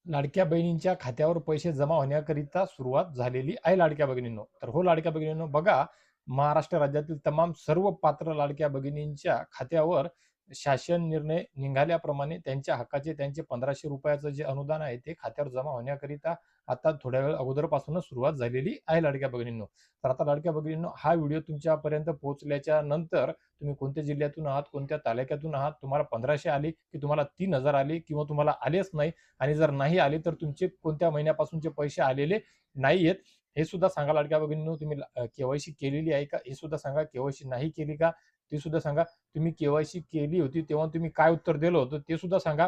लाडक्या बहिणींच्या खात्यावर पैसे जमा होण्याकरिता सुरुवात झालेली आहे लाडक्या भगिनींनो. तर हो लाडक्या भगिनींनो, बघा, महाराष्ट्र राज्यातील तमाम सर्व पात्र लाडक्या भगिनींच्या खात्यावर शासन निर्णय निघाल्याप्रमाणे त्यांच्या हक्काचे त्यांचे 1500 रुपयाचं जे अनुदान आहे ते खात्यावर जमा होण्याकरिता आता थोड्या वेळ अगोदरपासूनच सुरुवात झालेली आहे लाडक्या भगिनींनो. तर आता लाडक्या भगिनींनो, हा व्हिडिओ तुमच्यापर्यंत पोहोचल्याच्या नंतर तुम्ही कोणत्या जिल्ह्यातून आहात, कोणत्या तालुक्यातून आहात, तुम्हाला 1500 आले की तुम्हाला 3000 आले किंवा तुम्हाला आलेच नाही, आणि जर नाही आले तर तुमचे कोणत्या महिन्यापासूनचे पैसे आलेले नाहीयेत हे सुद्धा सांगा लाडक्या भगिनींनो. तुम्ही केवायसी केलेली आहे का हे सुद्धा सांगा, केवायसी नाही केली का ते सुद्धा सांगा, तुम्ही केवायसी केली होती तेव्हा तुम्ही काय उत्तर दिलं होतं ते सुद्धा सांगा,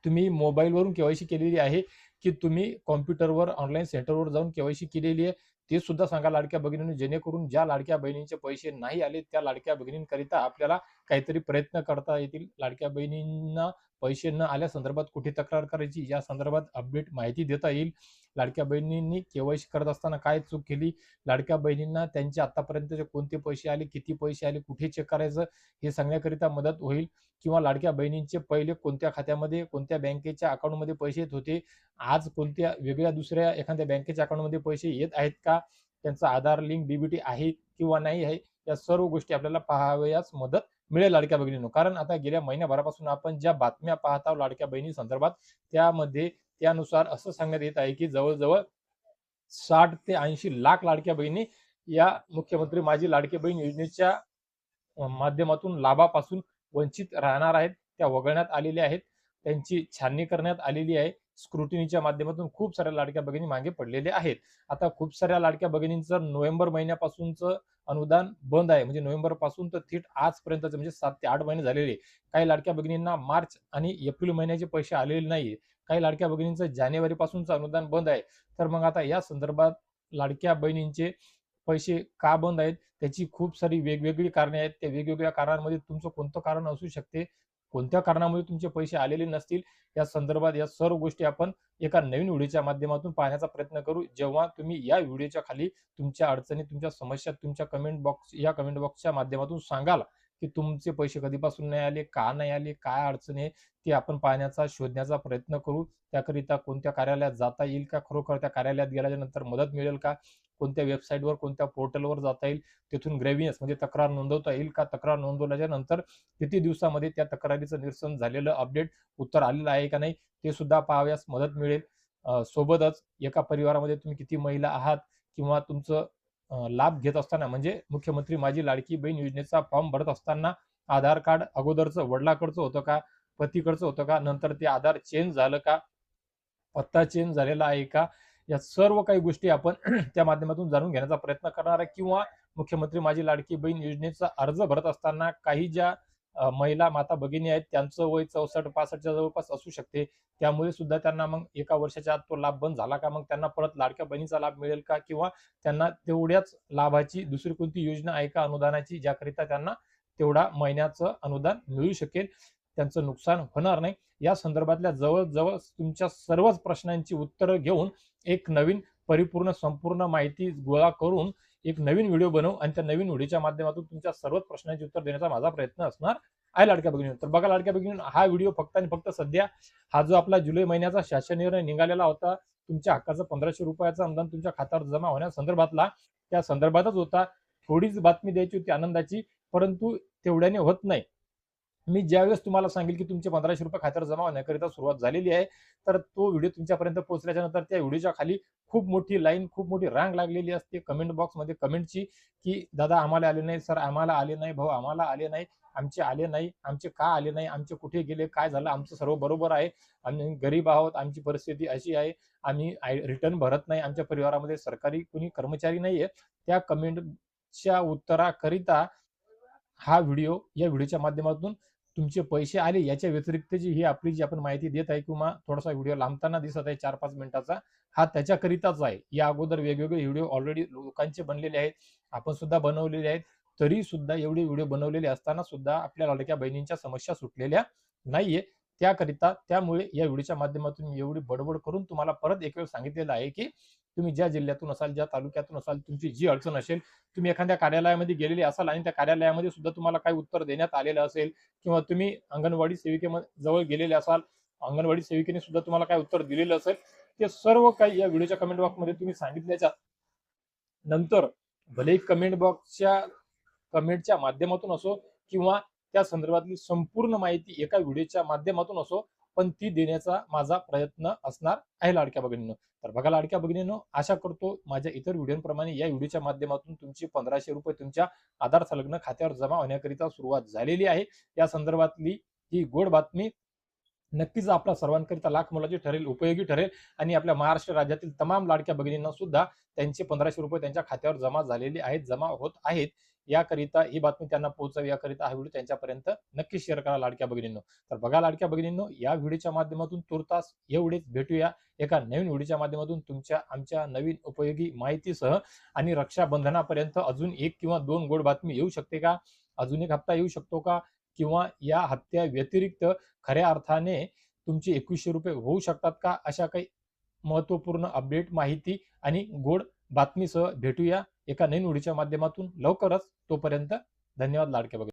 तुम्ही मोबाईलवरून केवायसी केलेली आहे की तुम्ही कॉम्प्युटरवर ऑनलाईन सेंटरवर जाऊन केवायसी केलेली आहे ते सुद्धा सांगा लाडक्या भगिनींनो. जेणेकरून ज्या लाडक्या बहिणींचे पैसे नाही आले त्या लाडक्या भगिनींकरिता आपल्याला काहीतरी प्रयत्न करता येतील. लाडक्या बहिणींना पैसे न आल्या संदर्भात कुठे तक्रार करायची या संदर्भात अपडेट माहिती देता येईल. लाडक्या बहिणींनी केवायसी करत असताना काय चूक केली, लाडक्या बहिणींना त्यांचे आतापर्यंतचे कोणते पैसे आले, किती पैसे आले, कुठे चेक करायचं हे सांगण्याकरिता मदत होईल. किंवा लाडक्या बहिणींचे पहिले कोणत्या खात्यामध्ये कोणत्या बँकेच्या अकाउंटमध्ये पैसे येत होते, आज कोणत्या वेगळ्या दुसऱ्या एखाद्या बँकेच्या अकाउंटमध्ये पैसे येत आहेत का, त्यांचा आधार लिंक डीबीटी आहे किंवा नाही आहे, या सर्व गोष्टी आपल्याला पाहावयास मदत मिळेल लाडक्या भगिनींनो. कारण आता गेल्या महिन्याभरापासून आपण ज्या बातम्या पाहत आहोत लाडक्या बहिणी संदर्भात, त्यामध्ये त्यानुसार असं सांगण्यात येत आहे की जवळजवळ 60 ते 80 लाख लाडक्या बहिणी या मुख्यमंत्री माझी लाडकी बहीण योजनेच्या माध्यमातून लाभापासून वंचित राहणार आहेत. त्या वगळण्यात आलेल्या आहेत, त्यांची छाननी करण्यात आलेली आहे. स्क्रुटिनीच्या माध्यमातून खूप साऱ्या लाडक्या भगिनी मागे पडलेल्या आहेत. आता खूप साऱ्या लाडक्या भगिनींचं नोव्हेंबर महिन्यापासूनचं अनुदान बंद आहे. म्हणजे नोव्हेंबर पासून तर थेट आजपर्यंतचं म्हणजे 7 ते 8 महिने झालेले. काही लाडक्या भगिनींना मार्च आणि एप्रिल महिन्याचे पैसे आलेले नाही. काही लाडक्या भगिनींचं जानेवारी पासूनचं अनुदान बंद आहे. तर मग आता या संदर्भात लाडक्या बहिणींचे पैसे का बंद आहेत, त्याची खूप सारी वेगवेगळी कारणे आहेत. त्या वेगवेगळ्या कारणांमध्ये तुमचं कोणतं कारण असू शकते, कोणत्या कारणामुळे तुमचे पैसे आलेले नसतील, या संदर्भात या सर्व गोष्टी आपण एका नवीन व्हिडिओच्या माध्यमातून पाहण्याचा प्रयत्न करू. जेव्हा तुम्ही या व्हिडिओच्या खाली तुमच्या अडचणी, तुमच्या समस्या तुमच्या कमेंट बॉक्सच्या माध्यमातून सांगाल की तुमचे पैसे कधीपासून नाही आले, का नाही आले, काय अडचण आहे, ते आपण पाहण्याचा शोधण्याचा प्रयत्न करू. त्याकरिता कोणत्या कार्यालयात जाता येईल का, खरोखर त्या कार्यालयात गेल्याच्या नंतर मदत मिळेल का, कोणत्या वेबसाईटवर कोणत्या पोर्टलवर जाता येईल, तिथून ग्रेव्हियन्स म्हणजे तक्रार नोंदवता येईल का, तक्रार नोंदवल्याच्या नंतर किती दिवसामध्ये त्या तक्रारीचं निरसन झालेलं अपडेट उत्तर आलेलं आहे का नाही ते सुद्धा पाहाव्यास मदत मिळेल. सोबतच एका परिवारामध्ये तुम्ही किती महिला आहात किंवा तुमचं लाभ घेत असताना म्हणजे मुख्यमंत्री माझी लाडकी बहीण योजनेचा फॉर्म भरत असताना आधार कार्ड अगोदरचं वडिलाकडचं होतं का, पतीकडचं होतं का, नंतर ते आधार चेंज झालं का, पत्ता चेंज झालेला आहे का, या सर्व काही गोष्टी आपण त्या माध्यमातून जाणून घेण्याचा प्रयत्न करणार आहे. किंवा मुख्यमंत्री माझी लाडकी बहीण योजनेचा अर्ज भरत असताना काही ज्या महिला माता भगिनी आहेत त्यांचं वय 64-65च्या जवळपास असू शकते, त्यामुळे सुद्धा त्यांना मग एका वर्षाच्या आत तो लाभ बंद झाला का, मग त्यांना परत लाडक्या बहिणीचा लाभ मिळेल का, किंवा त्यांना तेवढ्याच लाभाची दुसरी कोणती योजना आहे का अनुदानाची ज्याकरिता त्यांना तेवढा महिन्याचं अनुदान मिळू शकेल, त्यांचं नुकसान होणार नाही, या संदर्भातल्या जवळजवळ तुमच्या सर्वच प्रश्नांची उत्तरं घेऊन एक नवीन परिपूर्ण संपूर्ण माहिती गोळा करून एक नवीन व्हिडिओ बनवू आणि त्या नवीन व्हिडिओच्या माध्यमातून तुमच्या सर्वच प्रश्नांची उत्तर देण्याचा माझा प्रयत्न असणार आहे लाडक्या भगिनींनो. तर बघा लाडक्या भगिनींनो, हा व्हिडिओ फक्त आणि फक्त सध्या हा जो आपला जुलै महिन्याचा शासन निर्णय निघालेला होता, तुमच्या हक्काचं 1500 रुपयाचं अनुदान तुमच्या खात्यावर जमा होण्यासंदर्भातला, त्या संदर्भातच होता. थोडीच बातमी द्यायची होती आनंदाची, परंतु तेवढ्याने होत नाही. मी ज्यावेळेस तुम्हाला सांगेल की तुमचे 1500 रुपये खात्यावर जमा होण्याकरिता सुरुवात झालेली आहे, तर तो व्हिडिओ तुमच्यापर्यंत पोहोचल्याच्या नंतर त्या व्हिडिओच्या खाली खूप मोठी लाईन, खूप मोठी रांग लागलेली असते कमेंट बॉक्समध्ये कमेंटची, की दादा आम्हाला आले नाही, सर आम्हाला आले नाही, भाऊ आम्हाला आले नाही, आमचे आले नाही, आमचे का आले नाही, आमचे कुठे गेले, काय झालं, आमचं सर्व बरोबर आहे, आम्ही गरीब आहोत, आमची परिस्थिती अशी आहे, आम्ही रिटर्न भरत नाही, आमच्या परिवारामध्ये सरकारी कोणी कर्मचारी नाहीये. त्या कमेंटच्या उत्तराकरिता हा व्हिडिओ, या व्हिडिओच्या माध्यमातून तुमचे पैसे आले याच्या व्यतिरिक्तची ही आपली जी आपण माहिती देत आहे, किंवा थोडासा व्हिडिओ लांबताना दिसत आहे 4-5 मिनिटाचा, हा त्याच्याकरिताच आहे. या अगोदर वेगवेगळे व्हिडिओ ऑलरेडी लोकांचे बनलेले आहेत, आपण सुद्धा बनवलेले आहेत, तरी सुद्धा एवढे व्हिडिओ बनवलेले असताना सुद्धा आपल्या लाडक्या बहिणींच्या समस्या सुटलेल्या नाहीये. त्याकरिता त्यामुळे या व्हिडिओच्या माध्यमातून मी एवढी बडबड करून तुम्हाला परत एक वेळ सांगितलेलं आहे की तुम्ही ज्या जिल्ह्यातून असाल, ज्या तालुक्यातून असाल, तुमची जी अडचण असेल, तुम्ही एखाद्या कार्यालयामध्ये गेलेले असाल आणि त्या कार्यालयामध्ये सुद्धा तुम्हाला काही उत्तर देण्यात आलेलं असेल, किंवा तुम्ही अंगणवाडी सेविकेजवळ गेलेले असाल, अंगणवाडी सेविकेने सुद्धा तुम्हाला काय उत्तर दिलेलं असेल ते सर्व काही या व्हिडिओच्या कमेंट बॉक्समध्ये तुम्ही सांगितल्याच्या नंतर भले कमेंटच्या माध्यमातून असो किंवा त्या संदर्भातली संपूर्ण माहिती एका व्हिडिओच्या माध्यमातून असो, पण ती देण्याचा माझा प्रयत्न असणार आहे लाडक्या भगिनींनो. तर बघा लाडक्या भगिनींनो, आशा करतो माझ्या इतर व्हिडिओप्रमाणे या व्हिडिओच्या माध्यमातून तुमची 1500 रुपये तुमच्या आधार संलग्न खात्यावर जमा होण्याकरिता सुरुवात झालेली आहे. या संदर्भातली ही गोड बातमी नक्कीच आपल्या सर्वांकरिता लाख मोलाची ठरेल, उपयोगी ठरेल आणि आपल्या महाराष्ट्र राज्यातील तमाम लाडक्या भगिनींना सुद्धा त्यांचे 1500 रुपये त्यांच्या खात्यावर जमा झालेले आहेत, जमा होत आहेत. याकरिता ही बातमी त्यांना पोहोचावी याकरिता हा व्हिडिओ त्यांच्यापर्यंत नक्की शेअर करा लाडक्या भगिनींनो. तर बघा लाडक्या भगिनींनो, या व्हिडिओच्या माध्यमातून तुर्तास एवढेच. भेटूया एका नवीन व्हिडिओच्या माध्यमातून तुमच्या आमच्या नवीन उपयोगी माहितीसह. आणि रक्षाबंधनापर्यंत अजून 1 किंवा 2 गोड बातमी येऊ शकते का? अजून एक हप्ता येऊ शकतो का? किंवा या हप्त्या व्यतिरिक्त खऱ्या अर्थाने तुमचे 2100 रुपये होऊ शकतात का? अशा काही महत्त्वपूर्ण अपडेट माहिती आणि गोड बातमीसह भेटूया एका नवीन व्हिडिओच्या माध्यमातून लवकरच. तोपर्यंत धन्यवाद लाडक्या भगिनी.